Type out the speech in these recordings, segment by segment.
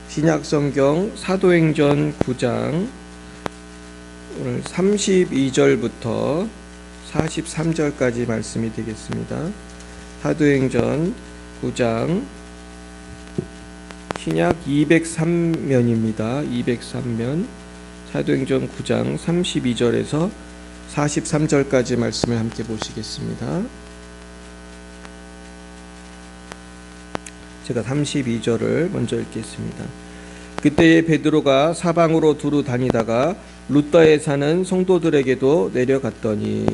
신약성경 사도행전 9장 오늘 32절부터 43절까지 말씀이 되겠습니다. 사도행전 9장 신약 203면입니다. 203면 사도행전 9장 32절에서 43절까지 말씀을 함께 보시겠습니다. 제가 32절을 먼저 읽겠습니다. 그때에 베드로가 사방으로 두루 다니다가 룻다에 사는 성도들에게도 내려갔더니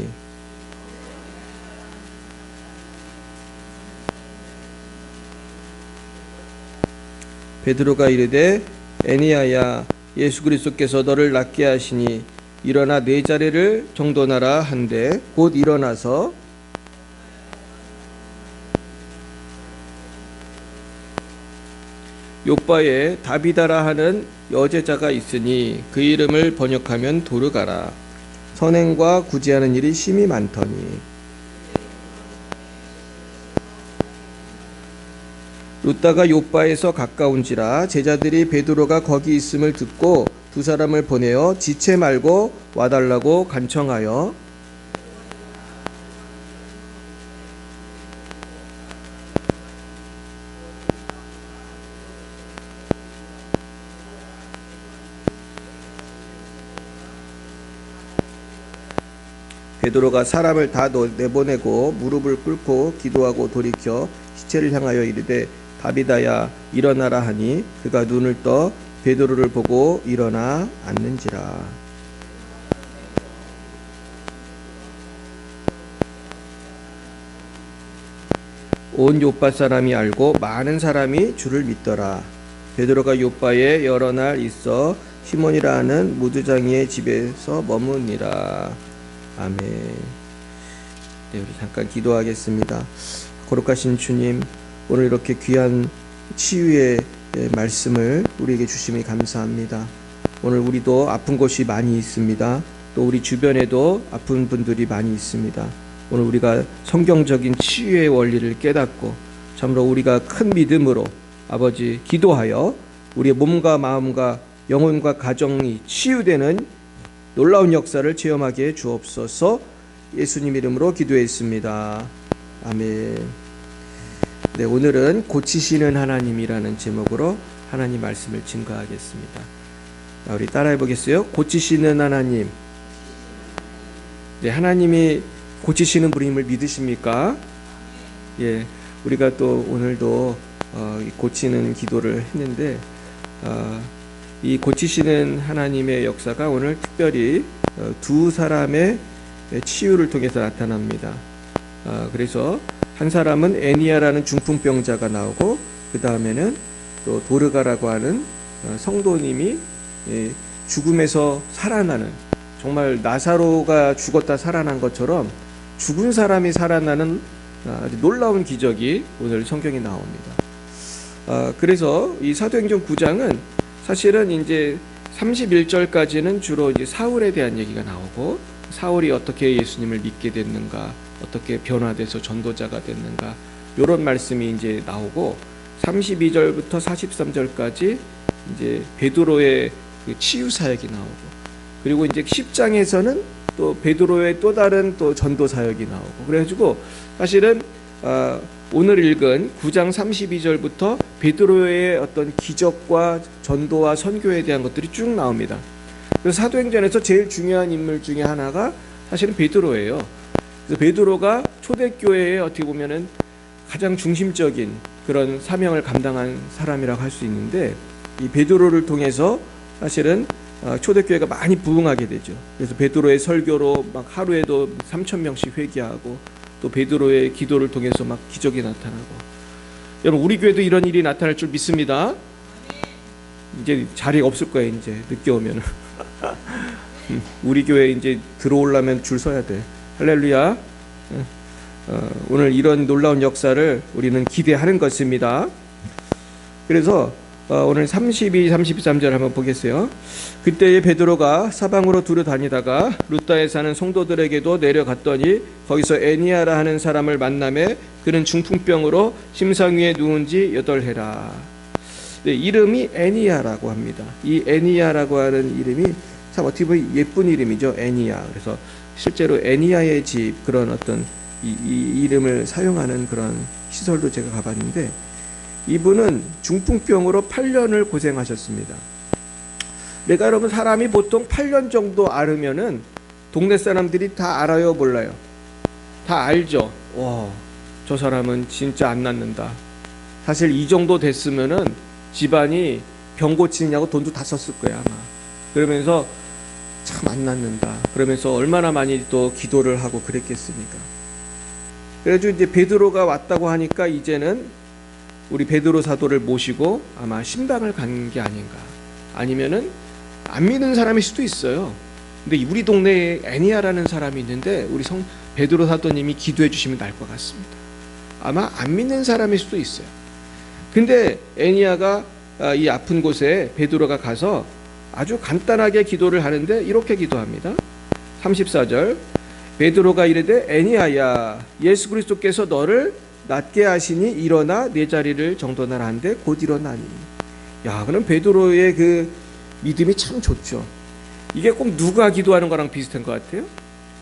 베드로가 이르되 에니야야 예수 그리스도께서 너를 낫게 하시니 일어나 네 자리를 정돈하라 한데 곧 일어나서 욥바에 다비다라 하는 여제자가 있으니 그 이름을 번역하면 도르가라. 선행과 구제하는 일이 심히 많더니 룻다가 욥바에서 가까운지라 제자들이 베드로가 거기 있음을 듣고 두 사람을 보내어 지체 말고 와달라고 간청하여 베드로가 사람을 다 내보내고 무릎을 꿇고 기도하고 돌이켜 시체를 향하여 이르되 다비다야 일어나라 하니 그가 눈을 떠 베드로를 보고 일어나 앉는지라. 온 욥바 사람이 알고 많은 사람이 주를 믿더라. 베드로가 욥바에 여러 날 있어 시몬이라 하는 무두장이의 집에서 머무니라. 아멘. 네, 우리 잠깐 기도하겠습니다. 거룩하신 주님, 오늘 이렇게 귀한 치유의 말씀을 우리에게 주심이 감사합니다. 오늘 우리도 아픈 곳이 많이 있습니다. 또 우리 주변에도 아픈 분들이 많이 있습니다. 오늘 우리가 성경적인 치유의 원리를 깨닫고 참으로 우리가 큰 믿음으로 아버지 기도하여 우리의 몸과 마음과 영혼과 가정이 치유되는 놀라운 역사를 체험하게 해 주옵소서. 예수님 이름으로 기도했습니다. 아멘. 네, 오늘은 고치시는 하나님이라는 제목으로 하나님 말씀을 증거하겠습니다. 우리 따라해 보겠어요? 고치시는 하나님. 네, 하나님이 고치시는 분임을 믿으십니까? 예, 우리가 또 오늘도 고치는 기도를 했는데 이 고치시는 하나님의 역사가 오늘 특별히 두 사람의 치유를 통해서 나타납니다. 그래서 한 사람은 애니야라는 중풍병자가 나오고 그 다음에는 또 도르가라고 하는 성도님이 죽음에서 살아나는, 정말 나사로가 죽었다 살아난 것처럼 죽은 사람이 살아나는 아주 놀라운 기적이 오늘 성경에 나옵니다. 그래서 이 사도행전 9장은 사실은 이제 31절까지는 주로 이제 사울에 대한 얘기가 나오고 사울이 어떻게 예수님을 믿게 됐는가, 어떻게 변화돼서 전도자가 됐는가, 이런 말씀이 이제 나오고 32절부터 43절까지 이제 베드로의 그 치유 사역이 나오고, 그리고 이제 10장에서는 또 베드로의 또 다른 또 전도 사역이 나오고, 그래가지고 사실은 오늘 읽은 9장 32절부터 베드로의 어떤 기적과 전도와 선교에 대한 것들이 쭉 나옵니다. 그래서 사도행전에서 제일 중요한 인물 중에 하나가 사실은 베드로예요. 그래서 베드로가 초대교회에 어떻게 보면은 가장 중심적인 그런 사명을 감당한 사람이라고 할 수 있는데, 이 베드로를 통해서 사실은 초대교회가 많이 부흥하게 되죠. 그래서 베드로의 설교로 막 하루에도 3,000명씩 회개하고, 또 베드로의 기도를 통해서 막 기적이 나타나고. 여러분, 우리 교회도 이런 일이 나타날 줄 믿습니다. 이제 자리가 없을 거예요. 이제 늦게 오면은 우리 교회 이제 들어오려면 줄 서야 돼. 할렐루야. 오늘 이런 놀라운 역사를 우리는 기대하는 것입니다. 그래서 오늘 32, 33절 한번 보겠어요. 그때에 베드로가 사방으로 두루 다니다가 룻다에 사는 성도들에게도 내려갔더니 거기서 애니야라 하는 사람을 만나매 그는 중풍병으로 심상 위에 누운 지 8해라. 네, 이름이 애니야라고 합니다. 이 애니야라고 하는 이름이 참 어떻게 보면 예쁜 이름이죠. 애니야. 그래서 실제로 애니야의 집 그런 어떤 이 이름을 사용하는 그런 시설도 제가 가봤는데 이분은 중풍병으로 8년을 고생하셨습니다. 내가 여러분 사람이 보통 8년 정도 앓으면은 동네 사람들이 다 알아요, 몰라요? 다 알죠. 와, 저 사람은 진짜 안 낫는다. 사실 이 정도 됐으면은 집안이 병 고치느냐고 돈도 다 썼을 거야 아마. 그러면서 참 안 낫는다. 그러면서 얼마나 많이 또 기도를 하고 그랬겠습니까? 그래가지고 이제 베드로가 왔다고 하니까 이제는 우리 베드로 사도를 모시고 아마 신방을 간 게 아닌가. 아니면은 안 믿는 사람일 수도 있어요. 근데 우리 동네에 애니야라는 사람이 있는데 우리 베드로 사도님이 기도해 주시면 날 것 같습니다. 아마 안 믿는 사람일 수도 있어요. 근데 애니야가 이 아픈 곳에 베드로가 가서 아주 간단하게 기도를 하는데 이렇게 기도합니다. 34절 베드로가 이르되 애니야야 예수 그리스도께서 너를 낫게 하시니 일어나 내 자리를 정돈하라 한데 곧 일어나니. 야, 그럼 베드로의 그 믿음이 참 좋죠. 이게 꼭 누가 기도하는 거랑 비슷한 것 같아요.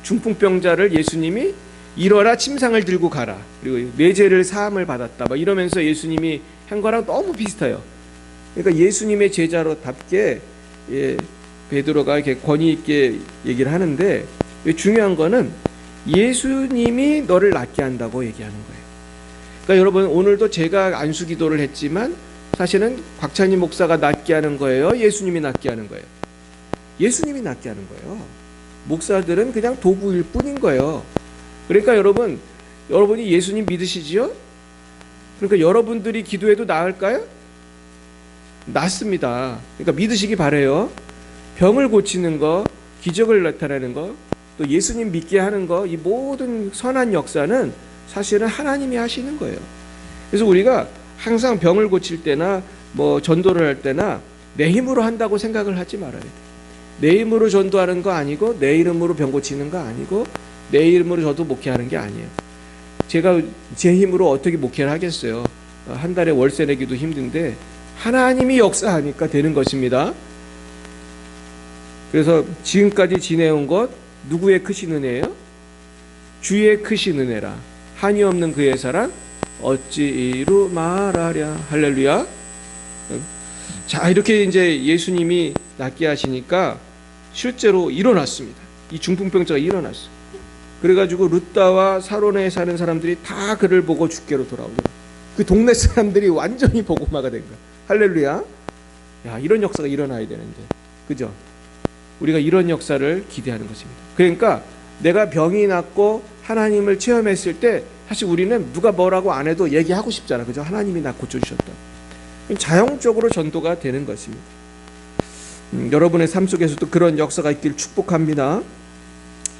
중풍병자를 예수님이 일어나 침상을 들고 가라. 그리고 내 죄를 사함을 받았다. 막 이러면서 예수님이 한 거랑 너무 비슷해요. 그러니까 예수님의 제자로답게 베드로가 이렇게 권위 있게 얘기를 하는데 중요한 거는 예수님이 너를 낫게 한다고 얘기하는 거예요. 그러니까 여러분 오늘도 제가 안수 기도를 했지만 사실은 곽찬희 목사가 낫게 하는 거예요? 예수님이 낫게 하는 거예요? 예수님이 낫게 하는 거예요. 목사들은 그냥 도구일 뿐인 거예요. 그러니까 여러분이 예수님 믿으시지요? 그러니까 여러분들이 기도해도 나을까요? 낫습니다. 그러니까 믿으시기 바래요. 병을 고치는 거, 기적을 나타내는 거, 또 예수님 믿게 하는 거, 이 모든 선한 역사는 사실은 하나님이 하시는 거예요. 그래서 우리가 항상 병을 고칠 때나 뭐 전도를 할 때나 내 힘으로 한다고 생각을 하지 말아야 돼요. 내 힘으로 전도하는 거 아니고 내 이름으로 병 고치는 거 아니고 내 이름으로 저도 목회하는 게 아니에요. 제가 제 힘으로 어떻게 목회를 하겠어요. 한 달에 월세 내기도 힘든데 하나님이 역사하니까 되는 것입니다. 그래서 지금까지 지내온 것 누구의 크신 은혜예요? 주의 크신 은혜라. 한이 없는 그의 사랑 어찌 이루 말하랴. 할렐루야. 자, 이렇게 이제 예수님이 낫게 하시니까 실제로 일어났습니다. 이 중풍병자가 일어났어요. 그래가지고 룻다와 사론에 사는 사람들이 다 그를 보고 주께로 돌아오더라. 그 동네 사람들이 완전히 복음화가 된 거야. 할렐루야. 야, 이런 역사가 일어나야 되는데, 그죠? 우리가 이런 역사를 기대하는 것입니다. 그러니까 내가 병이 낫고 하나님을 체험했을 때 사실 우리는 누가 뭐라고 안 해도 얘기하고 싶잖아. 그죠? 하나님이 나 고쳐주셨다. 자연적으로 전도가 되는 것입니다. 여러분의 삶 속에서도 그런 역사가 있길 축복합니다.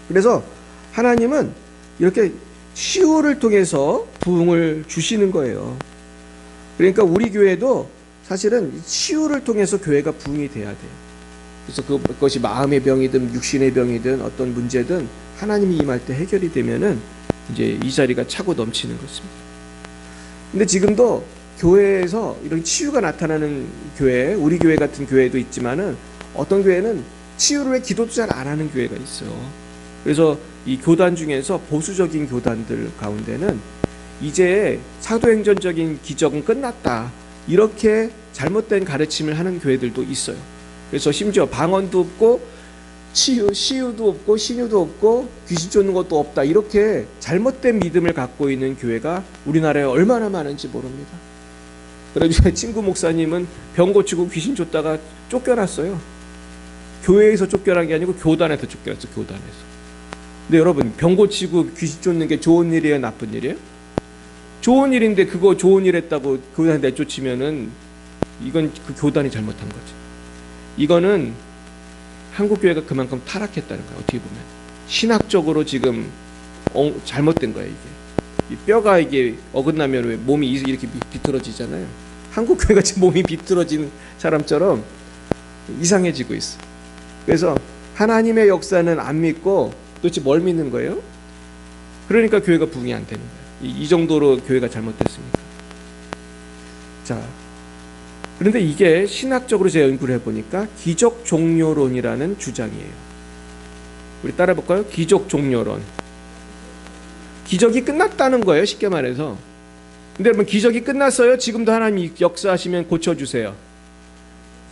그래서 하나님은 이렇게 치유를 통해서 부흥을 주시는 거예요. 그러니까 우리 교회도 사실은 치유를 통해서 교회가 부흥이 돼야 돼요. 그래서 그것이 마음의 병이든 육신의 병이든 어떤 문제든 하나님이 임할 때 해결이 되면은 이제 이 자리가 차고 넘치는 것입니다. 근데 지금도 교회에서 이런 치유가 나타나는 교회, 우리 교회 같은 교회도 있지만은 어떤 교회는 치유를 왜 기도도 잘 안 하는 교회가 있어요. 그래서 이 교단 중에서 보수적인 교단들 가운데는 이제 사도행전적인 기적은 끝났다. 이렇게 잘못된 가르침을 하는 교회들도 있어요. 그래서 심지어 방언도 없고 시유도 없고 신유도 없고 귀신 쫓는 것도 없다. 이렇게 잘못된 믿음을 갖고 있는 교회가 우리나라에 얼마나 많은지 모릅니다. 그래서 친구 목사님은 병 고치고 귀신 쫓다가 쫓겨났어요. 교회에서 쫓겨난 게 아니고 교단에서 쫓겨났어요. 교단에서. 근데 여러분, 병 고치고 귀신 쫓는 게 좋은 일이에요? 나쁜 일이에요? 좋은 일인데 그거 좋은 일 했다고 교단에 내쫓으면은 이건 그 교단이 잘못한 거지. 이거는 한국 교회가 그만큼 타락했다는 거예요. 어떻게 보면 신학적으로 지금 잘못된 거예요. 이게 이 뼈가 이게 어긋나면 왜 몸이 이렇게 비틀어지잖아요. 한국 교회가 지금 몸이 비틀어진 사람처럼 이상해지고 있어. 그래서 하나님의 역사는 안 믿고 도대체 뭘 믿는 거예요? 그러니까 교회가 부흥이 안 되는 거예요. 이 정도로 교회가 잘못됐습니까? 자, 그런데 이게 신학적으로 제가 연구를 해보니까 기적 종료론이라는 주장이에요. 우리 따라 볼까요? 기적 종료론. 기적이 끝났다는 거예요, 쉽게 말해서. 근데 여러분, 기적이 끝났어요? 지금도 하나님이 역사하시면 고쳐주세요.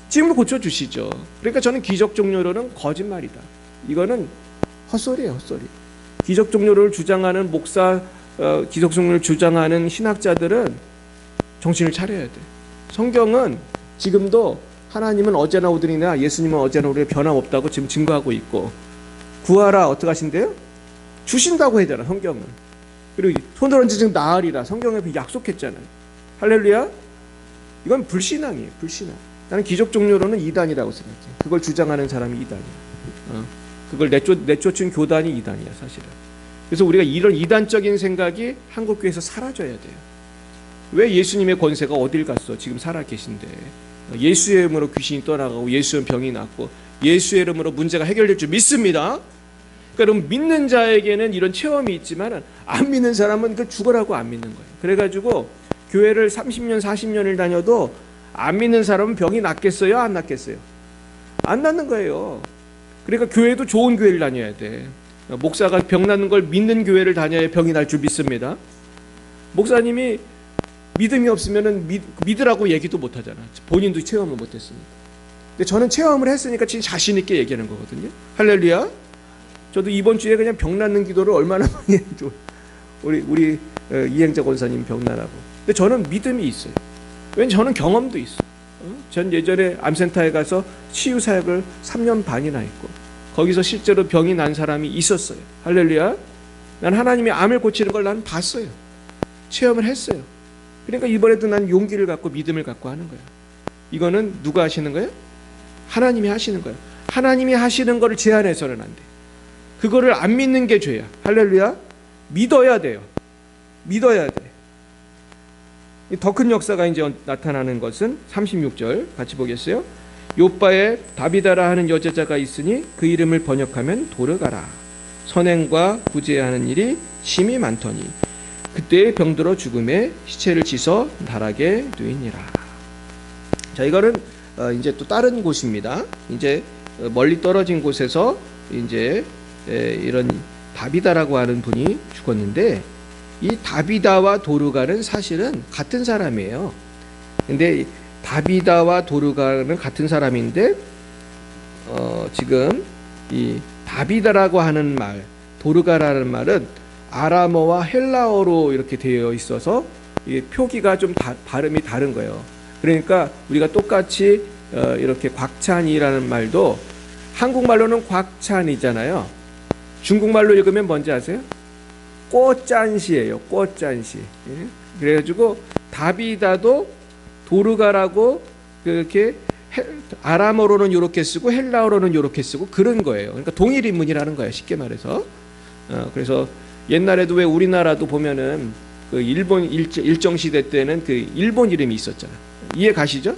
지금도 고쳐주시죠. 그러니까 저는 기적 종료론은 거짓말이다. 이거는 헛소리예요, 헛소리. 기적 종료론을 주장하는 목사, 기적 종료를 주장하는 신학자들은 정신을 차려야 돼. 성경은 지금도 하나님은 어제나 오늘이나 예수님은 어제나 오늘이나 변함없다고 지금 증거하고 있고, 구하라 어떻게 하신대요? 주신다고 하잖아, 성경은. 그리고 손을 얹으면 나으리라 성경에 약속했잖아요. 할렐루야. 이건 불신앙이에요, 불신앙. 나는 기적 종료론은 이단이라고 생각해. 그걸 주장하는 사람이 이단이야. 그걸 내쫓은 교단이 이단이야, 사실은. 그래서 우리가 이런 이단적인 생각이 한국교회에서 사라져야 돼요. 왜 예수님의 권세가 어딜 갔어? 지금 살아 계신데. 예수의 이름으로 귀신이 떠나가고 예수의 병이 낫고 예수의 이름으로 문제가 해결될 줄 믿습니다. 그러니까 믿는 자에게는 이런 체험이 있지만 안 믿는 사람은 그 죽어라고 안 믿는 거예요. 그래가지고 교회를 30년 40년을 다녀도 안 믿는 사람은 병이 낫겠어요? 안 낫겠어요? 안 낫는 거예요. 그러니까 교회도 좋은 교회를 다녀야 돼. 목사가 병 낫는 걸 믿는 교회를 다녀야 병이 날 줄 믿습니다. 목사님이 믿음이 없으면 믿으라고 얘기도 못 하잖아. 본인도 체험을 못 했으니까. 근데 저는 체험을 했으니까 진짜 자신 있게 얘기하는 거거든요. 할렐루야. 저도 이번 주에 그냥 병 낫는 기도를 얼마나 많이 했죠. 우리 이행자 권사님 병 나라고. 근데 저는 믿음이 있어요. 왜냐면 저는 경험도 있어요. 전 예전에 암센터에 가서 치유 사역을 3년 반이나 했고 거기서 실제로 병이 난 사람이 있었어요. 할렐루야. 난 하나님이 암을 고치는 걸 난 봤어요. 체험을 했어요. 그러니까 이번에도 난 용기를 갖고 믿음을 갖고 하는 거야. 이거는 누가 하시는 거예요? 하나님이 하시는 거예요. 하나님이 하시는 거를 제한해서는 안 돼. 그거를 안 믿는 게 죄야. 할렐루야. 믿어야 돼요. 믿어야 돼. 더 큰 역사가 이제 나타나는 것은 36절 같이 보겠어요. 욥바에 다비다라 하는 여자가 있으니 그 이름을 번역하면 도르가라. 선행과 구제하는 일이 심히 많더니 그때에 병들어 죽음에 시체를 찢어 다락에 누이니라. 자, 이거는 이제 또 다른 곳입니다. 이제 멀리 떨어진 곳에서 이제 이런 다비다라고 하는 분이 죽었는데 이 다비다와 도르가는 사실은 같은 사람이에요. 근데 다비다와 도르가는 같은 사람인데 지금 이 다비다라고 하는 말, 도르가라는 말은 아람어와 헬라어로 이렇게 되어 있어서 이 표기가 좀 발음이 다른 거예요. 그러니까 우리가 똑같이 이렇게 곽찬이라는 말도 한국말로는 곽찬이잖아요. 중국말로 읽으면 뭔지 아세요? 꽃잔시예요. 꽃잔시. 예? 그래가지고 다비다도 도르가라고 그렇게 아람어로는 이렇게 쓰고 헬라어로는 이렇게 쓰고 그런 거예요. 그러니까 동일 인물이라는 거예요. 쉽게 말해서. 그래서 옛날에도 왜 우리나라도 보면은 그 일본 일정 시대 때는 그 일본 이름이 있었잖아. 이해 가시죠?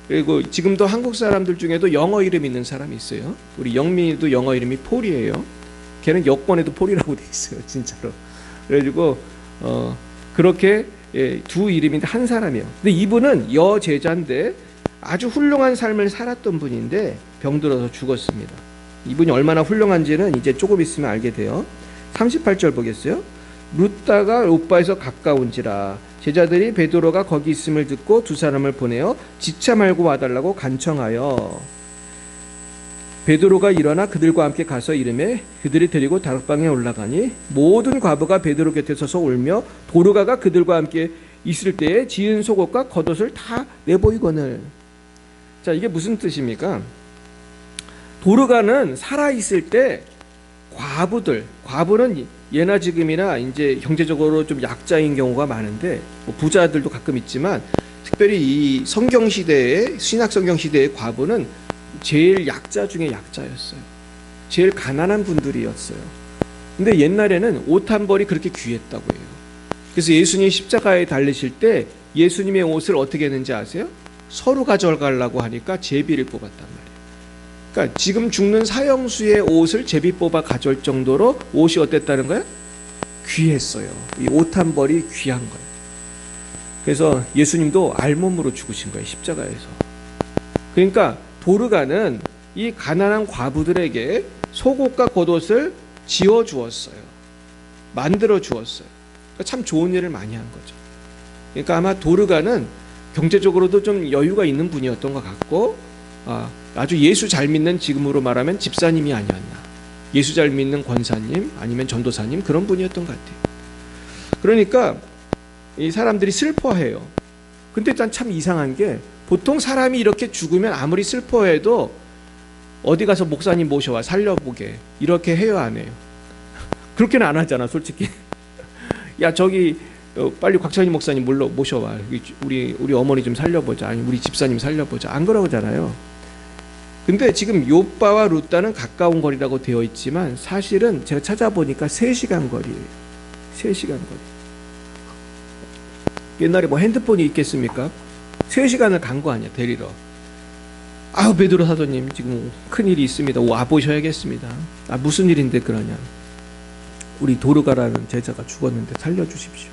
그리고 지금도 한국 사람들 중에도 영어 이름 있는 사람이 있어요. 우리 영민이도 영어 이름이 폴이에요. 걔는 여권에도 폴이라고 돼 있어요, 진짜로. 그래가지고 그렇게 두 이름인데 한 사람이에요. 근데 이분은 여제자인데 아주 훌륭한 삶을 살았던 분인데 병들어서 죽었습니다. 이분이 얼마나 훌륭한지는 이제 조금 있으면 알게 돼요. 38절 보겠어요. 룻다가 욥바에서 가까운지라 제자들이 베드로가 거기 있음을 듣고 두 사람을 보내어 지체 말고 와달라고 간청하여 베드로가 일어나 그들과 함께 가서 이르매 그들이 데리고 다락방에 올라가니 모든 과부가 베드로 곁에 서서 울며 도르가가 그들과 함께 있을 때에 지은 속옷과 겉옷을 다 내보이거늘. 자, 이게 무슨 뜻입니까? 도르가는 살아있을 때 과부는 예나 지금이나 이제 경제적으로 좀 약자인 경우가 많은데 뭐 부자들도 가끔 있지만 특별히 이 성경 시대의 신약 성경 시대의 과부는 제일 약자 중에 약자였어요. 제일 가난한 분들이었어요. 근데 옛날에는 옷 한 벌이 그렇게 귀했다고 해요. 그래서 예수님이 십자가에 달리실 때 예수님의 옷을 어떻게 했는지 아세요? 서로 가져가려고 하니까 제비를 뽑았단 말이에요. 그러니까 지금 죽는 사형수의 옷을 제비 뽑아 가져올 정도로 옷이 어땠다는 거예요? 귀했어요. 이 옷 한 벌이 귀한 거예요. 그래서 예수님도 알몸으로 죽으신 거예요, 십자가에서. 그러니까 도르가는 이 가난한 과부들에게 속옷과 겉옷을 지어 주었어요. 만들어 주었어요. 그러니까 참 좋은 일을 많이 한 거죠. 그러니까 아마 도르가는 경제적으로도 좀 여유가 있는 분이었던 것 같고, 아주 예수 잘 믿는, 지금으로 말하면 집사님이 아니었나, 예수 잘 믿는 권사님 아니면 전도사님, 그런 분이었던 것 같아요. 그러니까 이 사람들이 슬퍼해요. 근데 일단 참 이상한 게, 보통 사람이 이렇게 죽으면 아무리 슬퍼해도 어디 가서 목사님 모셔와 살려보게 이렇게 해요, 안 해요? 그렇게는 안 하잖아, 솔직히. 야, 저기 빨리 곽찬희 목사님 모셔와, 우리 어머니 좀 살려보자, 아니 우리 집사님 살려보자, 안 그러잖아요. 근데 지금 욥바와 룻다는 가까운 거리라고 되어 있지만 사실은 제가 찾아보니까 3시간 거리예요. 3시간 거리. 옛날에 뭐 핸드폰이 있겠습니까? 3시간을 간 거 아니야, 데리러. 아우, 베드로 사도님 지금 큰일이 있습니다, 와보셔야겠습니다. 무슨 일인데 그러냐, 우리 도르가라는 제자가 죽었는데 살려주십시오.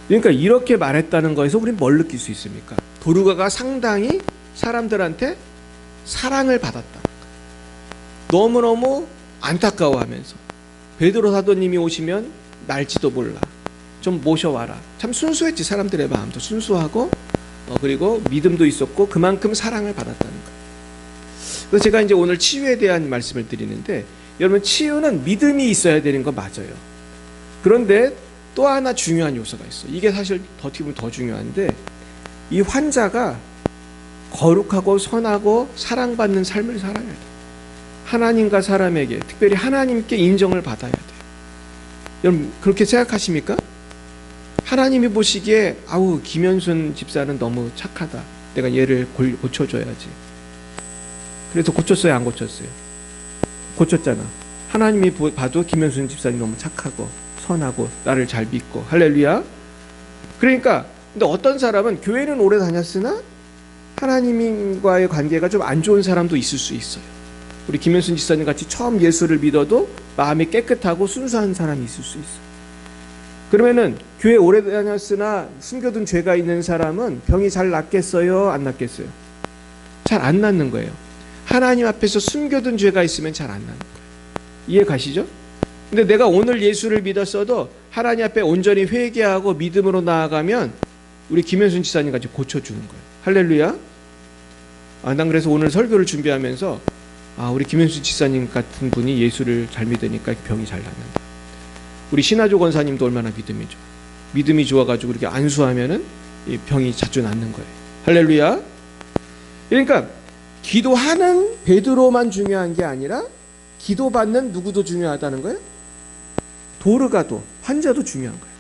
그러니까 이렇게 말했다는 거에서 우리는 뭘 느낄 수 있습니까? 도르가가 상당히 사람들한테 사랑을 받았다. 너무너무 안타까워하면서, 베드로 사도님이 오시면 날지도 몰라, 좀 모셔와라. 참 순수했지, 사람들의 마음도 순수하고, 그리고 믿음도 있었고 그만큼 사랑을 받았다는 거예요. 그래서 제가 이제 오늘 치유에 대한 말씀을 드리는데, 여러분, 치유는 믿음이 있어야 되는 거 맞아요. 그런데 또 하나 중요한 요소가 있어요. 이게 사실 어떻게 보면 더 중요한데, 이 환자가 거룩하고 선하고 사랑받는 삶을 살아야 돼요. 하나님과 사람에게, 특별히 하나님께 인정을 받아야 돼요. 여러분, 그렇게 생각하십니까? 하나님이 보시기에 아우, 김현순 집사는 너무 착하다, 내가 얘를 고쳐줘야지. 그래서 고쳤어요, 안 고쳤어요? 고쳤잖아. 하나님이 봐도 김현순 집사님 너무 착하고 선하고 나를 잘 믿고, 할렐루야. 그러니까 근데 어떤 사람은 교회는 오래 다녔으나 하나님과의 관계가 좀 안 좋은 사람도 있을 수 있어요. 우리 김현순 집사님 같이 처음 예수를 믿어도 마음이 깨끗하고 순수한 사람이 있을 수 있어요. 그러면은 교회 오래 다녔으나 숨겨둔 죄가 있는 사람은 병이 잘 낫겠어요, 안 낫겠어요? 잘 안 낫는 거예요. 하나님 앞에서 숨겨둔 죄가 있으면 잘 안 낫는 거예요. 이해 가시죠? 근데 내가 오늘 예수를 믿었어도 하나님 앞에 온전히 회개하고 믿음으로 나아가면 우리 김현순 지사님 같이 고쳐주는 거예요. 할렐루야. 난 그래서 오늘 설교를 준비하면서 우리 김현순 지사님 같은 분이 예수를 잘 믿으니까 병이 잘 낫는다. 우리 신하조 권사님도 얼마나 믿음이 좋아가지고 이렇게 안수하면은 이 병이 자주 낫는 거예요. 할렐루야. 그러니까 기도하는 베드로만 중요한 게 아니라 기도받는 누구도 중요하다는 거예요. 도르가도, 환자도 중요한 거예요.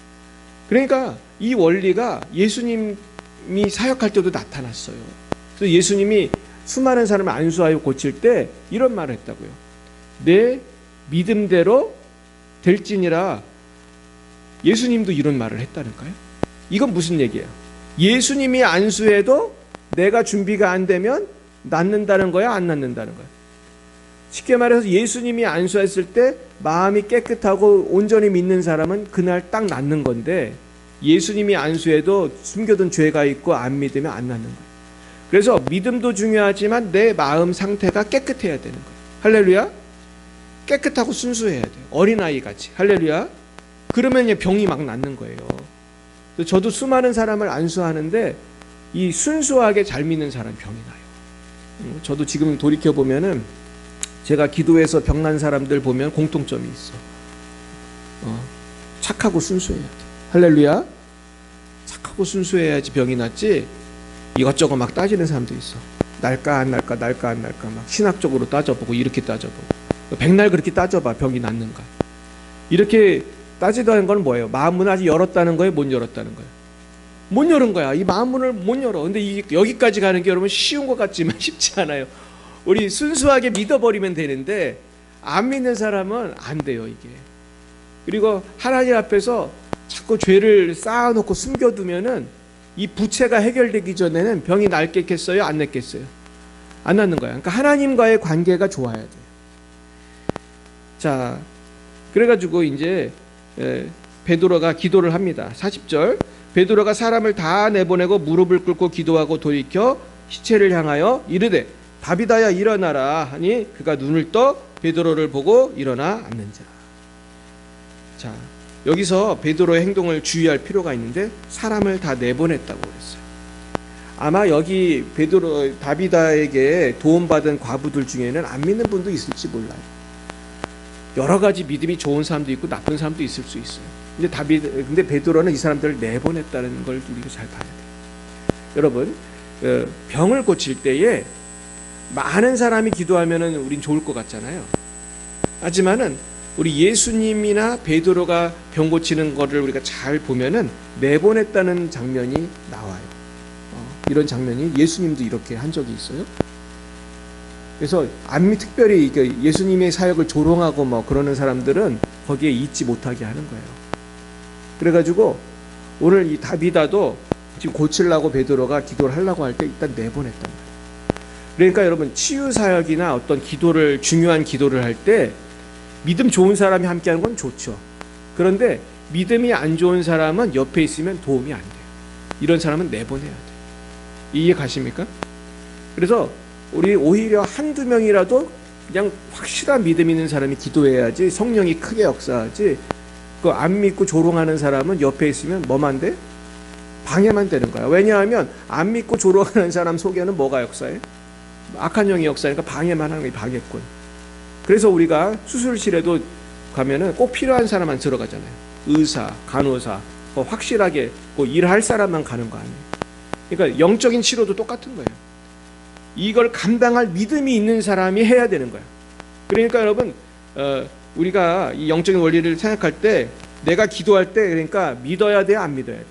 그러니까 이 원리가 예수님이 사역할 때도 나타났어요. 그래서 예수님이 수많은 사람을 안수하여 고칠 때 이런 말을 했다고요. 내 믿음대로 될지니라. 예수님도 이런 말을 했다니까요. 이건 무슨 얘기예요? 예수님이 안수해도 내가 준비가 안 되면 낫는다는 거야, 안 낫는다는 거야? 쉽게 말해서 예수님이 안수했을 때 마음이 깨끗하고 온전히 믿는 사람은 그날 딱 낫는 건데, 예수님이 안수해도 숨겨둔 죄가 있고 안 믿으면 안 낫는 거예요. 그래서 믿음도 중요하지만 내 마음 상태가 깨끗해야 되는 거예요. 할렐루야. 깨끗하고 순수해야 돼요. 어린아이 같이. 할렐루야. 그러면 병이 막 낫는 거예요. 저도 수많은 사람을 안수하는데 이 순수하게 잘 믿는 사람 병이 나요. 저도 지금 돌이켜보면은 제가 기도해서 병난 사람들 보면 공통점이 있어. 착하고 순수해야 돼. 할렐루야. 착하고 순수해야지 병이 낫지, 이것저것 막 따지는 사람도 있어. 날까 안 날까, 날까 안 날까 막 신학적으로 따져보고 이렇게 따져보고, 백날 그렇게 따져봐 병이 낫는가. 이렇게 따지다는 건 뭐예요? 마음문을 아직 열었다는 거예요? 못 열었다는 거예요? 못 열은 거야. 이 마음문을 못 열어. 근데 여기까지 가는 게 여러분 쉬운 것 같지만 쉽지 않아요. 우리 순수하게 믿어버리면 되는데 안 믿는 사람은 안 돼요, 이게. 그리고 하나님 앞에서 자꾸 죄를 쌓아놓고 숨겨두면은 이 부채가 해결되기 전에는 병이 낫겠어요, 안 낫겠어요? 안 낫는 거야. 그러니까 하나님과의 관계가 좋아야 돼. 자, 그래가지고 이제 베드로가 기도를 합니다. 40절. 베드로가 사람을 다 내보내고 무릎을 꿇고 기도하고 돌이켜 시체를 향하여 이르되 다비다야 일어나라 하니 그가 눈을 떠 베드로를 보고 일어나 앉는지라. 자, 여기서 베드로의 행동을 주의할 필요가 있는데 사람을 다 내보냈다고 그랬어요. 아마 여기 베드로 다비다에게 도움받은 과부들 중에는 안 믿는 분도 있을지 몰라요. 여러 가지 믿음이 좋은 사람도 있고 나쁜 사람도 있을 수 있어요. 근데 베드로는 이 사람들을 내보냈다는 걸 우리가 잘 봐야 돼요. 여러분, 병을 고칠 때에 많은 사람이 기도하면은 우린 좋을 것 같잖아요. 하지만은 우리 예수님이나 베드로가 병 고치는 거를 우리가 잘 보면은 내보냈다는 장면이 나와요. 이런 장면이 예수님도 이렇게 한 적이 있어요. 그래서 특별히 예수님의 사역을 조롱하고 뭐 그러는 사람들은 거기에 있지 못하게 하는 거예요. 그래가지고 오늘 이 다비다도 지금 고치려고 베드로가 기도를 하려고 할 때 일단 내보냈단 말이에요. 그러니까 여러분, 치유 사역이나 어떤 기도를, 중요한 기도를 할 때 믿음 좋은 사람이 함께하는 건 좋죠. 그런데 믿음이 안 좋은 사람은 옆에 있으면 도움이 안 돼요. 이런 사람은 내보내야 돼요. 이해 가십니까? 그래서 우리 오히려 한두 명이라도 그냥 확실한 믿음 있는 사람이 기도해야지 성령이 크게 역사하지, 그 안 믿고 조롱하는 사람은 옆에 있으면 뭐만 돼? 방해만 되는 거야. 왜냐하면 안 믿고 조롱하는 사람 속에는 뭐가 역사해? 악한 영이 역사하니까 방해만 하는 게 방해꾼. 그래서 우리가 수술실에도 가면은 꼭 필요한 사람만 들어가잖아요. 의사, 간호사, 확실하게 일할 사람만 가는 거 아니에요. 그러니까 영적인 치료도 똑같은 거예요. 이걸 감당할 믿음이 있는 사람이 해야 되는 거예요. 그러니까 여러분, 우리가 이 영적인 원리를 생각할 때 내가 기도할 때 그러니까 믿어야 돼요, 안 믿어야 돼요?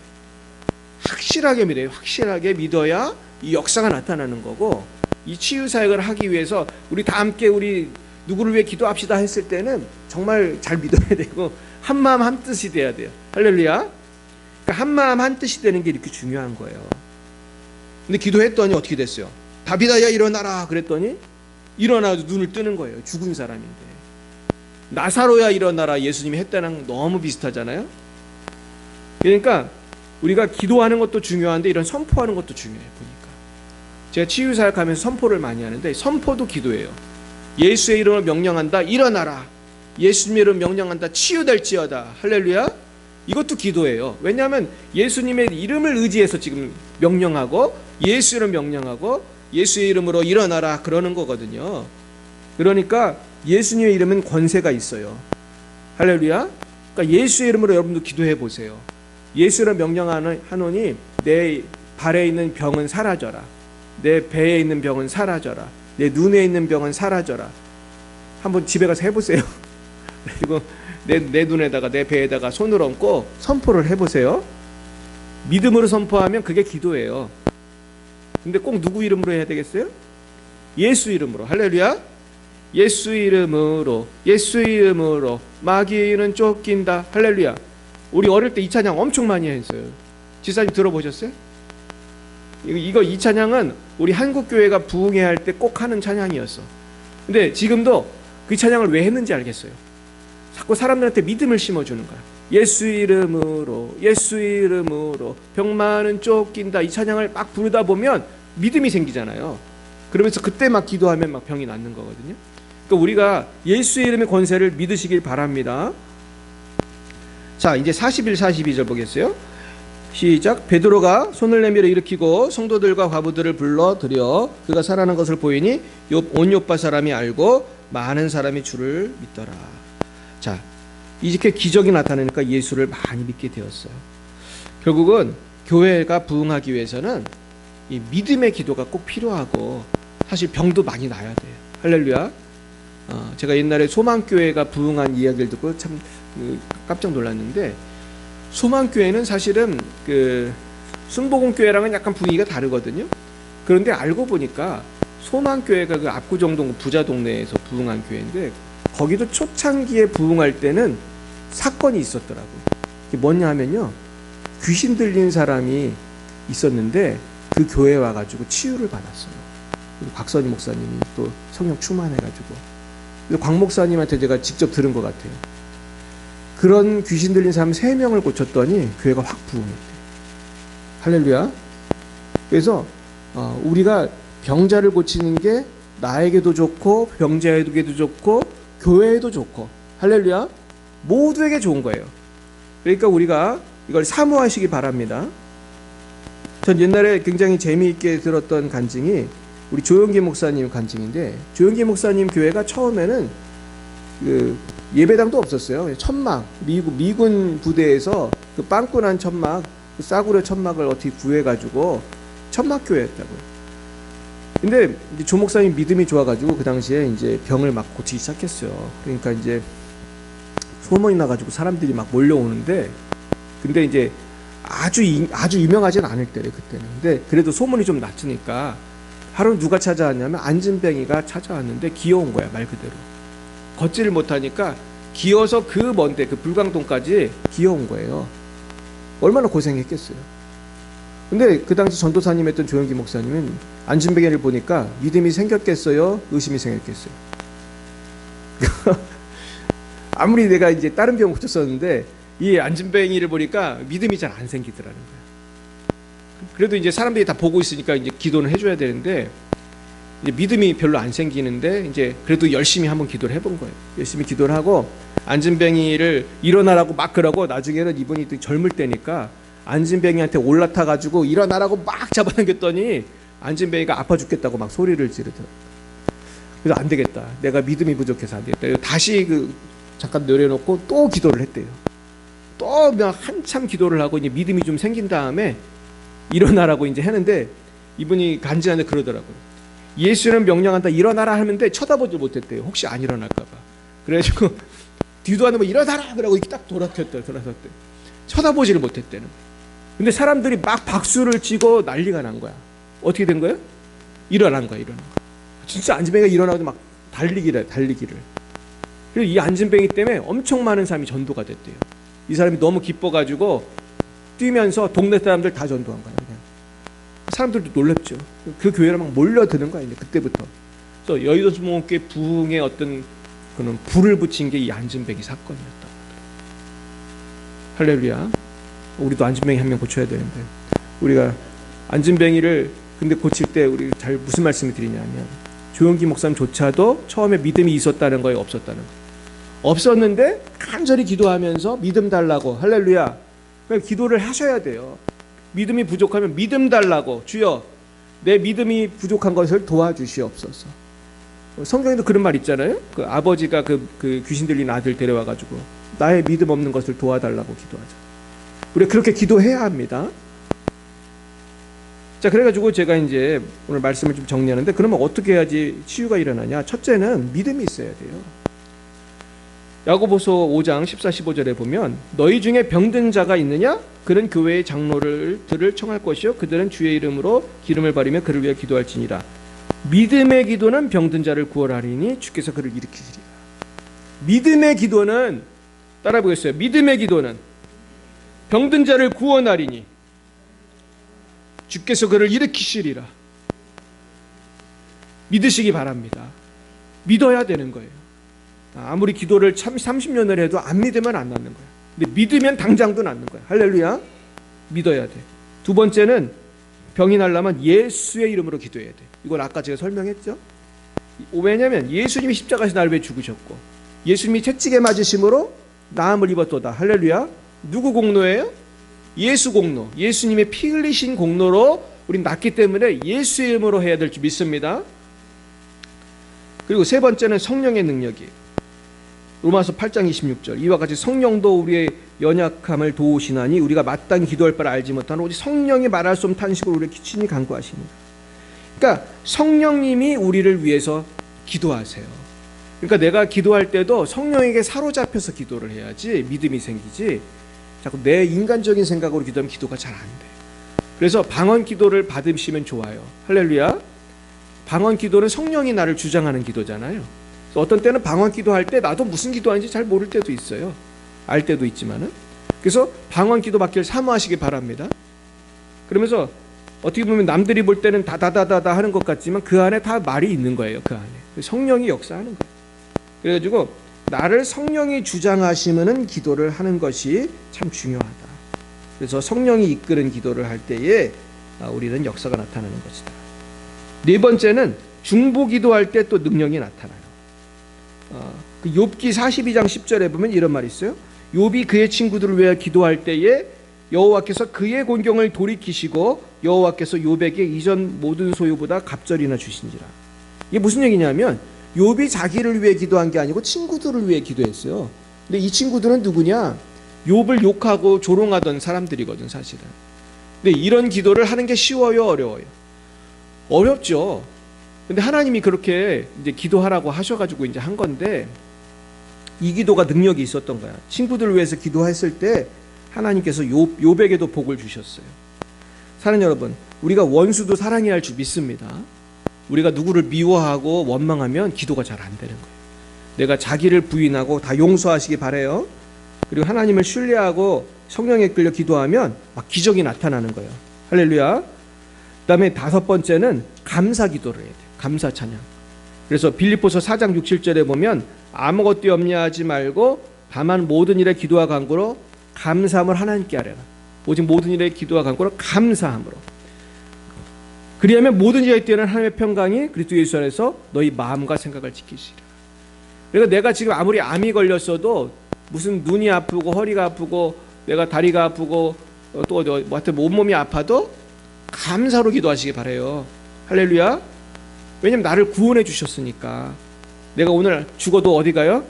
확실하게 믿어요. 확실하게 믿어야 이 역사가 나타나는 거고, 이 치유 사역을 하기 위해서 우리 다 함께 우리 누구를 위해 기도합시다 했을 때는 정말 잘 믿어야 되고 한마음 한뜻이 돼야 돼요. 할렐루야. 그러니까 한마음 한뜻이 되는 게 이렇게 중요한 거예요. 근데 기도했더니 어떻게 됐어요? 다비다야 일어나라 그랬더니 일어나서 눈을 뜨는 거예요. 죽은 사람인데. 나사로야 일어나라 예수님이 했다는 너무 비슷하잖아요. 그러니까 우리가 기도하는 것도 중요한데 이런 선포하는 것도 중요해요. 보니까 제가 치유사역하면서 선포를 많이 하는데 선포도 기도예요. 예수의 이름을 명령한다 일어나라. 예수님의 이름을 명령한다 치유될지어다. 할렐루야. 이것도 기도예요. 왜냐하면 예수님의 이름을 의지해서 지금 명령하고 예수 이름 명령하고 예수의 이름으로 일어나라 그러는 거거든요. 그러니까 예수님의 이름은 권세가 있어요. 할렐루야. 그러니까 예수의 이름으로 여러분도 기도해 보세요. 예수를 명령하노니 내 발에 있는 병은 사라져라. 내 배에 있는 병은 사라져라. 내 눈에 있는 병은 사라져라. 한번 집에 가서 해보세요. 그리고 내 눈에다가 내 배에다가 손을 얹고 선포를 해보세요. 믿음으로 선포하면 그게 기도예요. 근데 꼭 누구 이름으로 해야 되겠어요? 예수 이름으로. 할렐루야. 예수 이름으로, 예수 이름으로 마귀는 쫓긴다. 할렐루야. 우리 어릴 때 이 찬양 엄청 많이 했어요. 지사님 들어보셨어요? 이 찬양은 우리 한국교회가 부흥회 할 때 꼭 하는 찬양이었어. 근데 지금도 그 찬양을 왜 했는지 알겠어요. 자꾸 사람들한테 믿음을 심어주는 거야. 예수 이름으로, 예수 이름으로 병만은 쫓긴다. 이 찬양을 막 부르다 보면 믿음이 생기잖아요. 그러면서 그때 막 기도하면 막 병이 낫는 거거든요. 그러니까 우리가 예수의 이름의 권세를 믿으시길 바랍니다. 자, 이제 41, 42절 보겠어요. 시작. 베드로가 손을 내밀어 일으키고 성도들과 과부들을 불러들여 그가 살아난 것을 보이니 온 요파 사람이 알고 많은 사람이 주를 믿더라. 자, 이렇게 기적이 나타나니까 예수를 많이 믿게 되었어요. 결국은 교회가 부흥하기 위해서는 이 믿음의 기도가 꼭 필요하고 사실 병도 많이 나야 돼요. 할렐루야. 제가 옛날에 소망교회가 부흥한 이야기를 듣고 참 깜짝 놀랐는데, 소망교회는 사실은 그 순복음교회랑은 약간 분위기가 다르거든요. 그런데 알고 보니까 소망교회가 그 압구정동 부자 동네에서 부흥한 교회인데, 거기도 초창기에 부흥할 때는 사건이 있었더라고요. 이게 뭐냐 하면요, 귀신 들린 사람이 있었는데 그 교회에 와가지고 치유를 받았어요. 박선희 목사님이 또 성령 충만해가지고. 곽 목사님한테 제가 직접 들은 것 같아요. 그런 귀신 들린 사람 3명을 고쳤더니 교회가 확 부흥했대요. 할렐루야. 그래서 우리가 병자를 고치는 게 나에게도 좋고 병자에게도 좋고 교회에도 좋고 할렐루야 모두에게 좋은 거예요. 그러니까 우리가 이걸 사모하시기 바랍니다. 전 옛날에 굉장히 재미있게 들었던 간증이 우리 조영기 목사님 간증인데, 조영기 목사님 교회가 처음에는 그 예배당도 없었어요. 천막, 미군 부대에서 그 빵꾸난 천막, 그 싸구려 천막을 어떻게 구해가지고 천막 교회였다고요. 근데 조 목사님 믿음이 좋아가지고 그 당시에 이제 병을 막 고치기 시작했어요. 그러니까 이제 소문이 나가지고 사람들이 막 몰려오는데, 근데 이제 아주 유명하진 않을 때래 그때는. 근데 그래도 소문이 좀 났으니까 하루 누가 찾아왔냐면 안진뱅이가 찾아왔는데 기어온 거야. 말 그대로 걷지를 못하니까 기어서 그 먼데 그 불광동까지 기어온 거예요. 얼마나 고생했겠어요. 근데 그 당시 전도사님 했던 조영기 목사님은 안진뱅이를 보니까 믿음이 생겼겠어요, 의심이 생겼겠어요? 아무리 내가 이제 다른 병 고쳤었는데 이 안진뱅이를 보니까 믿음이 잘 안 생기더라는 거야. 그래도 이제 사람들이 다 보고 있으니까 이제 기도는 해줘야 되는데 이제 믿음이 별로 안 생기는데 이제 그래도 열심히 한번 기도를 해본 거예요. 열심히 기도를 하고 안진뱅이를 일어나라고 막 그러고, 나중에는 이분이 젊을 때니까 안진뱅이한테 올라타가지고 일어나라고 막 잡아당겼더니 안진뱅이가 아파 죽겠다고 막 소리를 지르더라고요. 그래서 안 되겠다, 내가 믿음이 부족해서 안 되겠다. 다시 잠깐 내려놓고 또 기도를 했대요. 또 한참 기도를 하고 이제 믿음이 좀 생긴 다음에 일어나라고 이제 하는데, 이분이 간지나는데 그러더라고요. 예수는 명령한다, 일어나라 하는데 쳐다보지 못했대요. 혹시 안 일어날까봐. 그래가지고 뒤도 안 하면 일어나라 그러고 딱 돌아섰대. 쳐다보지를 못했대는. 근데 사람들이 막 박수를 치고 난리가 난 거야. 어떻게 된 거야? 일어난 거야. 진짜 안진뱅이가 일어나고 막 달리기를. 그래서 이 안진뱅이 때문에 엄청 많은 사람이 전도가 됐대요. 이 사람이 너무 기뻐가지고 뛰면서 동네 사람들 다 전도한 거야. 그냥. 사람들도 놀랍죠. 그 교회를 막 몰려드는 거야. 이제 그때부터. 그래서 여의도 수목원교회 부흥의 어떤 그런 불을 붙인 게 이 안진뱅이 사건이었다. 할렐루야. 우리도 안진뱅이 한 명 고쳐야 되는데, 우리가 안진뱅이를 근데 고칠 때 우리 잘 무슨 말씀을 드리냐면, 조영기 목사님조차도 처음에 믿음이 있었다는 거예요, 없었다는 거예요? 없었는데 간절히 기도하면서 믿음 달라고. 할렐루야. 기도를 하셔야 돼요. 믿음이 부족하면 믿음 달라고. 주여, 내 믿음이 부족한 것을 도와주시옵소서. 성경에도 그런 말 있잖아요. 그 아버지가 그 귀신 들린 아들 데려와가지고 나의 믿음 없는 것을 도와달라고 기도하자. 우리가 그렇게 기도해야 합니다. 자, 그래가지고 제가 이제 오늘 말씀을 좀 정리하는데, 그러면 어떻게 해야지 치유가 일어나냐? 첫째는 믿음이 있어야 돼요. 야고보서 5장 14, 15절에 보면, 너희 중에 병든 자가 있느냐? 그는 교회의 장로들을 청할 것이요 그들은 주의 이름으로 기름을 바르며 그를 위해 기도할지니라. 믿음의 기도는 병든 자를 구원하리니 주께서 그를 일으키시리라. 믿음의 기도는, 따라 보겠어요. 믿음의 기도는 병든 자를 구원하리니 주께서 그를 일으키시리라. 믿으시기 바랍니다. 믿어야 되는 거예요. 아무리 기도를 참 30년을 해도 안 믿으면 안 낫는 거예요. 근데 믿으면 당장도 낫는 거예요. 할렐루야. 믿어야 돼. 두 번째는 병이 나려면 예수의 이름으로 기도해야 돼. 이건 아까 제가 설명했죠. 왜냐하면 예수님이 십자가에서 나를 위해 죽으셨고, 예수님이 채찍에 맞으심으로 나음을 입었도다. 할렐루야. 누구 공로예요? 예수 공로. 예수님의 피 흘리신 공로로 우린 낫기 때문에 예수의 이름으로 해야 될 줄 믿습니다. 그리고 세 번째는 성령의 능력이에요. 로마서 8장 26절, 이와 같이 성령도 우리의 연약함을 도우시나니 우리가 마땅히 기도할 바를 알지 못하는 오직 성령이 말할 수 없는 탄식으로 우리를 친히 간구하시니. 그러니까 성령님이 우리를 위해서 기도하세요. 그러니까 내가 기도할 때도 성령에게 사로잡혀서 기도를 해야지 믿음이 생기지, 자꾸 내 인간적인 생각으로 기도하면 기도가 잘 안 돼. 그래서 방언 기도를 받으시면 좋아요. 할렐루야. 방언 기도는 성령이 나를 주장하는 기도잖아요. 어떤 때는 방언 기도할 때 나도 무슨 기도하는지 잘 모를 때도 있어요. 알 때도 있지만은. 그래서 방언 기도 받기를 사모하시기 바랍니다. 그러면서 어떻게 보면 남들이 볼 때는 다다다다다 하는 것 같지만 그 안에 다 말이 있는 거예요. 그 안에 성령이 역사하는 거예요. 그래가지고 나를 성령이 주장하시면은 기도를 하는 것이 참 중요하다. 그래서 성령이 이끄는 기도를 할 때에 우리는 역사가 나타나는 것이다. 네 번째는 중보 기도할 때 또 능력이 나타나요. 그 욥기 42장 10절에 보면 이런 말이 있어요. 욥이 그의 친구들을 위해 기도할 때에 여호와께서 그의 곤경을 돌이키시고 여호와께서 욥에게 이전 모든 소유보다 갑절이나 주신지라. 이게 무슨 얘기냐면 욥이 자기를 위해 기도한 게 아니고 친구들을 위해 기도했어요. 근데 이 친구들은 누구냐? 욥을 욕하고 조롱하던 사람들이거든, 사실은. 근데 이런 기도를 하는 게 쉬워요, 어려워요? 어렵죠. 근데 하나님이 그렇게 이제 기도하라고 하셔가지고 이제 한 건데, 이 기도가 능력이 있었던 거야. 친구들을 위해서 기도했을 때 하나님께서 욥에게도 복을 주셨어요. 사랑하는 여러분, 우리가 원수도 사랑해야 할 줄 믿습니다. 우리가 누구를 미워하고 원망하면 기도가 잘 안 되는 거예요. 내가 자기를 부인하고 다 용서하시기 바라요. 그리고 하나님을 신뢰하고 성령에 끌려 기도하면 막 기적이 나타나는 거예요. 할렐루야. 그 다음에 다섯 번째는 감사 기도를 해야 돼요. 감사 찬양. 그래서 빌립보서 4장 6, 7절에 보면 아무것도 염려하지 말고 다만 모든 일에 기도와 간구로 감사함을 하나님께 하려라. 오직 모든 일에 기도와 간구로 감사함으로. 그리하면 모든 일에 뛰어난 하나님의 평강이 그리스도 예수 안에서 너희 마음과 생각을 지키시리라. 그러니까 내가 지금 아무리 암이 걸렸어도 무슨 눈이 아프고 허리가 아프고 내가 다리가 아프고 또 하여튼 온몸이 아파도 감사로 기도하시기 바라요. 할렐루야. 왜냐면 나를 구원해 주셨으니까. 내가 오늘 죽어도 어디 가요?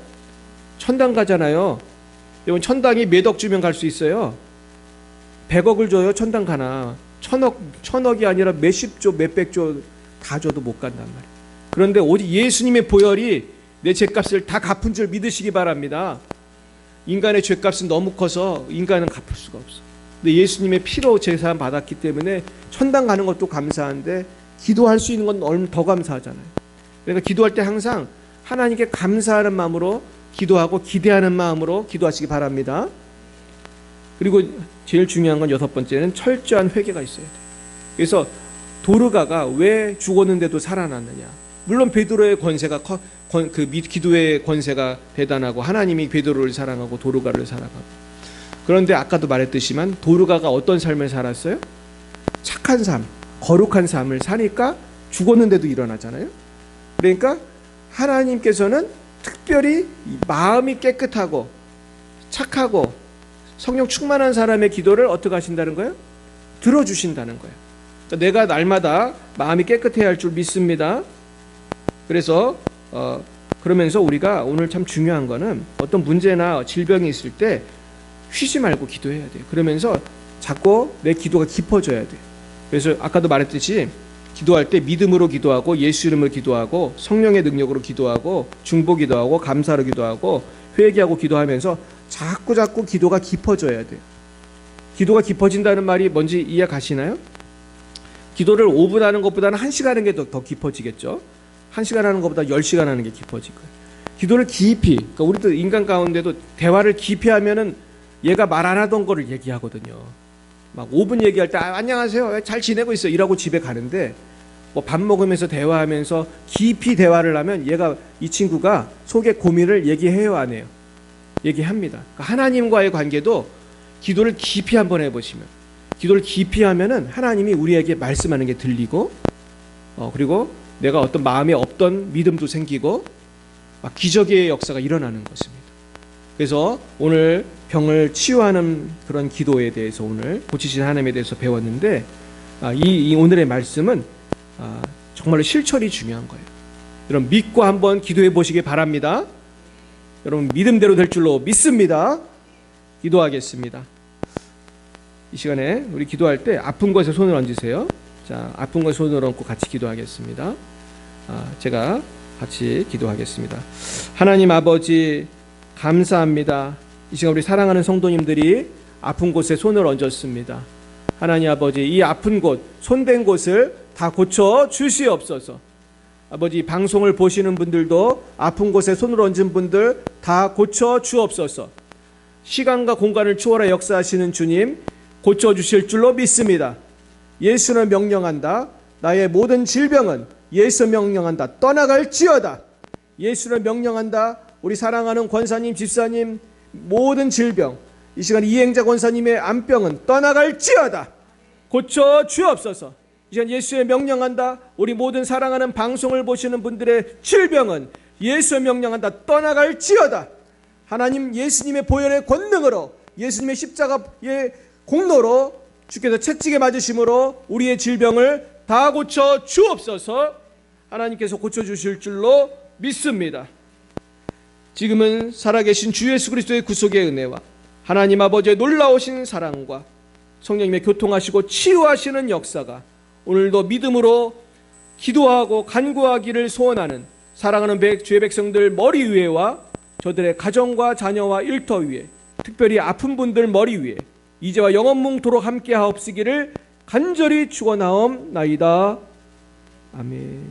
천당 가잖아요. 여러분 천당이 몇 억 주면 갈 수 있어요? 100억을 줘요? 천당 가나? 천억이 아니라 몇십조 몇백조 다 줘도 못 간단 말이에요. 그런데 오직 예수님의 보혈이 내 죄값을 다 갚은 줄 믿으시기 바랍니다. 인간의 죄값은 너무 커서 인간은 갚을 수가 없어. 근데 예수님의 피로 제사함 받았기 때문에 천당 가는 것도 감사한데 기도할 수 있는 건 더 감사하잖아요. 그러니까 기도할 때 항상 하나님께 감사하는 마음으로 기도하고 기대하는 마음으로 기도하시기 바랍니다. 그리고 제일 중요한 건 여섯 번째는 철저한 회개가 있어야 돼요. 그래서 도르가가 왜 죽었는데도 살아났느냐? 물론 베드로의 권세가 기도의 권세가 대단하고 하나님이 베드로를 사랑하고 도르가를 사랑하고, 그런데 아까도 말했듯이만 도르가가 어떤 삶을 살았어요? 착한 삶, 거룩한 삶을 사니까 죽었는데도 일어나잖아요. 그러니까 하나님께서는 특별히 마음이 깨끗하고 착하고 성령 충만한 사람의 기도를 어떻게 하신다는 거예요? 들어주신다는 거예요. 그러니까 내가 날마다 마음이 깨끗해야 할 줄 믿습니다. 그래서 그러면서 우리가 오늘 참 중요한 거는 어떤 문제나 질병이 있을 때 쉬지 말고 기도해야 돼요. 그러면서 자꾸 내 기도가 깊어져야 돼요. 그래서 아까도 말했듯이 기도할 때 믿음으로 기도하고 예수 이름으로 기도하고 성령의 능력으로 기도하고 중보 기도하고 감사로 기도하고 회개하고 기도하면서 자꾸 기도가 깊어져야 돼요. 기도가 깊어진다는 말이 뭔지 이해 가시나요? 기도를 5분 하는 것보다는 1시간 하는 게 더 깊어지겠죠. 1시간 하는 것보다 10시간 하는 게 깊어질 거예요. 기도를 깊이, 그러니까 우리도 인간 가운데도 대화를 깊이 하면은 얘가 말 안 하던 거를 얘기하거든요. 막 5분 얘기할 때 안녕하세요, 잘 지내고 있어 이라고 집에 가는데 뭐 밥 먹으면서 대화하면서 깊이 대화를 하면 이 친구가 속의 고민을 얘기해요, 안 해요? 얘기합니다. 그러니까 하나님과의 관계도 기도를 깊이 한번 해보시면, 기도를 깊이 하면은 하나님이 우리에게 말씀하는 게 들리고 그리고 내가 어떤 마음에 없던 믿음도 생기고 막 기적의 역사가 일어나는 것입니다. 그래서 오늘 병을 치유하는 그런 기도에 대해서 오늘 고치신 하나님에 대해서 배웠는데 이 오늘의 말씀은 정말로 실천이 중요한 거예요. 여러분 믿고 한번 기도해 보시기 바랍니다. 여러분 믿음대로 될 줄로 믿습니다. 기도하겠습니다. 이 시간에 우리 기도할 때 아픈 곳에 손을 얹으세요. 자, 아픈 곳에 손을 얹고 같이 기도하겠습니다. 제가 같이 기도하겠습니다. 하나님 아버지 감사합니다. 이 시간 우리 사랑하는 성도님들이 아픈 곳에 손을 얹었습니다. 하나님 아버지 이 아픈 곳, 손댄 곳을 다 고쳐 주시옵소서. 아버지 방송을 보시는 분들도 아픈 곳에 손을 얹은 분들 다 고쳐 주옵소서. 시간과 공간을 초월해 역사하시는 주님 고쳐주실 줄로 믿습니다. 예수는 명령한다. 나의 모든 질병은 예수 명령한다. 떠나갈지어다. 예수는 명령한다. 우리 사랑하는 권사님, 집사님 모든 질병 이 시간 이행자 권사님의 암병은 떠나갈지어다. 고쳐 주옵소서. 이 시간 예수의 명령한다. 우리 모든 사랑하는 방송을 보시는 분들의 질병은 예수의 명령한다. 떠나갈지어다. 하나님 예수님의 보혈의 권능으로, 예수님의 십자가의 공로로, 주께서 채찍에 맞으심으로 우리의 질병을 다 고쳐 주옵소서. 하나님께서 고쳐주실 줄로 믿습니다. 지금은 살아계신 주 예수 그리스도의 구속의 은혜와 하나님 아버지의 놀라우신 사랑과 성령님의 교통하시고 치유하시는 역사가 오늘도 믿음으로 기도하고 간구하기를 소원하는 사랑하는 주의 백성들 머리 위에와 저들의 가정과 자녀와 일터 위에, 특별히 아픈 분들 머리 위에 이제와 영원뭉토록 함께 하옵시기를 간절히 축원하옵나이다. 아멘.